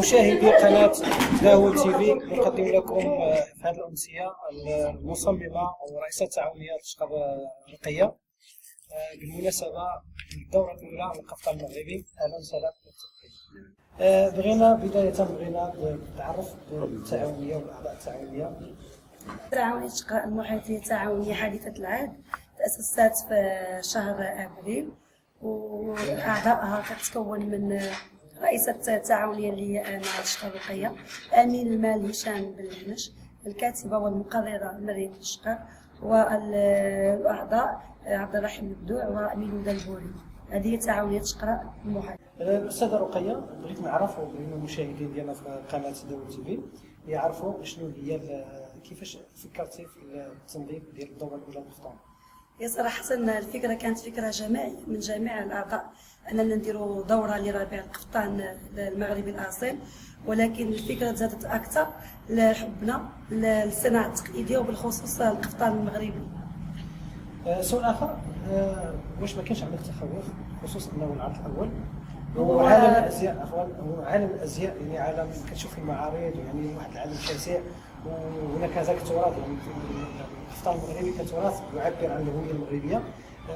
مشاهدي قناة داوود تيفي، نقدم لكم في هذه الأمسية المصممة ورئيسة تعاونية تشقر رقية بالمناسبة الدورة الأولى من القفطان المغربي. أهلا وسهلا. بغينا نتعرف بالتعاونية والأعضاء التعاونية. تعاونية تشقر المحيط هي تعاونية حديثة العهد، تأسست في شهر أبريل، وأعضائها كتكون من رئيسة التعاونية اللي هي أنا تشقر رقية، أمين المال هشام بالهنش، الكاتبة والمقررة مريم تشقر، والأعضاء عبد الرحيم البدوع وأمين البوري. هذه هي تعاونية تشقر المحيط. الأستاذة رقية، بغيت نعرف وبغينا المشاهدين ديالنا في قناة داوود تيفي يعرفوا شنو هي كيفاش فكرتي في التنظيم ديال الدورة الأولى للقفطان. هي صراحة الفكرة كانت فكرة جماعية من جميع الأعضاء أننا نديروا دورة لربيع القفطان المغربي الأصيل، ولكن الفكرة زادت أكثر لحبنا للصناعة التقليدية وبالخصوص القفطان المغربي. سؤال آخر، واش ما كانش عندك تخوف خصوصا أنه العرض الأول وعالم الأزياء عالم الأزياء، يعني عالم كتشوف في المعارض، يعني واحد العالم شاسع، وهناك هذاك التراث، يعني القفطان المغربي كتراث يعبر عن الهوية المغربية.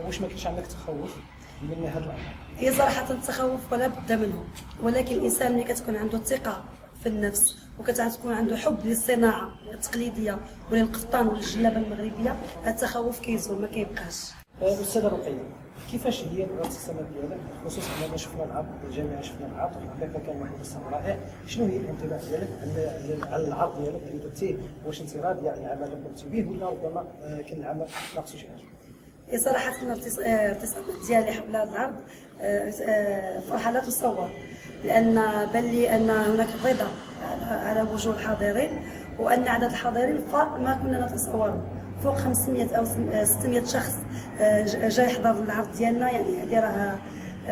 واش ما كانش عندك تخوف من هذا الأمر؟ هي صراحة التخوف ولا بد منه، ولكن الإنسان ملي كتكون عنده ثقة في النفس وكتكون عنده حب للصناعة التقليدية وللقفطان وللجلابة المغربية، التخوف كيزول ما كيبقاش. أستاذة رقية، كيفاش هي الارتسامات ديالك خصوصا أننا شفنا العرض الجامعة، شفنا العرض الحقيقة كان واحد الرسم رائع، شنو هي الانطباع ديالك على العرض ديالك اللي درتيه؟ واش انت راضي على العمل اللي قمتي به ولا ربما كان العمل ناقصو شي حاجة؟ صراحة الارتسامات ديالي حول هذا العرض فرحة لا تصور، لأن بان لي أن هناك رضا على وجوه الحاضرين، وأن عدد الحاضرين فوق ما كنا نتصوره، فوق 500 أو 600 شخص جاي يحضر العرض ديالنا، يعني هذه راه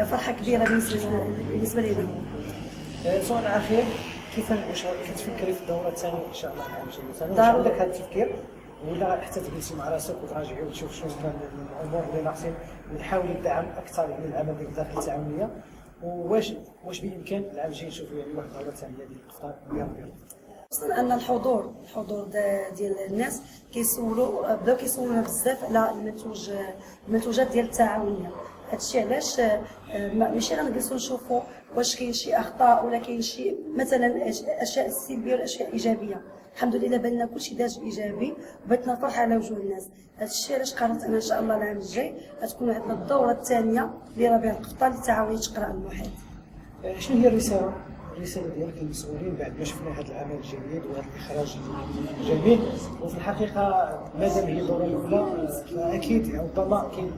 فرحة كبيرة بالنسبة لنا. سؤال أخير، كيفاش كتفكري في الدورة الثانية إن شاء الله العام الجاي؟ واش عندك هذا التفكير ولا حتى تجلسي مع راسك وتراجعي وتشوف شنو كان الامور اللي ناقصين ونحاولوا الدعم اكثر من العمل ديال داخل التعاونيه؟ واش بامكان العام الجاي نشوفوا يعني واحد الدوره ثانيه ديال القفطان بيض؟ خصوصا ان الحضور ديال الناس بداو كيسولونا بزاف على المنتوجات ديال التعاونيه. هادشي علاش ماشي غنجلسوا نشوفوا واش كاين شي اخطاء ولا كاين شي مثلا اشياء سلبيه ولا اشياء ايجابيه. الحمد لله بان لنا كلشي داج ايجابي وباتنا فرحه على وجوه الناس. هادشي علاش قررت انا ان شاء الله العام الجاي غتكون عندنا الدوره الثانيه لربيع القفطان لتعاونيه تشقر المحيط. شنو هي الرساله ديالك للمسؤولين بعد ما شفنا هذا العمل الجيد وهذا الاخراج الجميل؟ وفي الحقيقه مادام هي الدوره الاولى فاكيد ربما كاين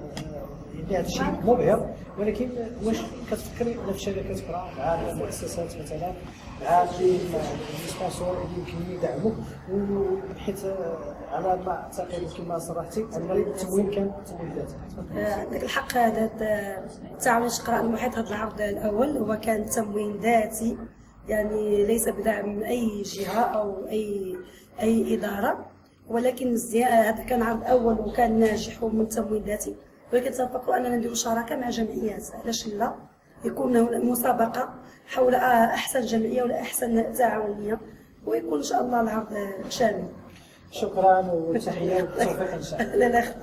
هذا الشيء مبهر، ولكن واش كتفكري على في شركات اخرى مع المؤسسات مثلا مع السبونسور اللي يمكن يدعموك، وحيت على ما اعتقد كما صرحتي ان التمويل كان تمويل ذاتي؟ عندك الحق، هذا التعاون تشقر المحيط هذا العرض الاول هو كان تمويل ذاتي، يعني ليس بدعم من اي جهه او اي اداره، ولكن هذا كان عرض اول وكان ناجح ومن تمويل ذاتي، ولكن تنفكروا اننا نديروا شراكه مع جمعيات، علاش لا يكون هناك مسابقه حول احسن جمعيه ولا احسن تعاونيه، ويكون ان شاء الله العرض شامل. شكرا وتحيه وتوفيق ان شاء الله. لا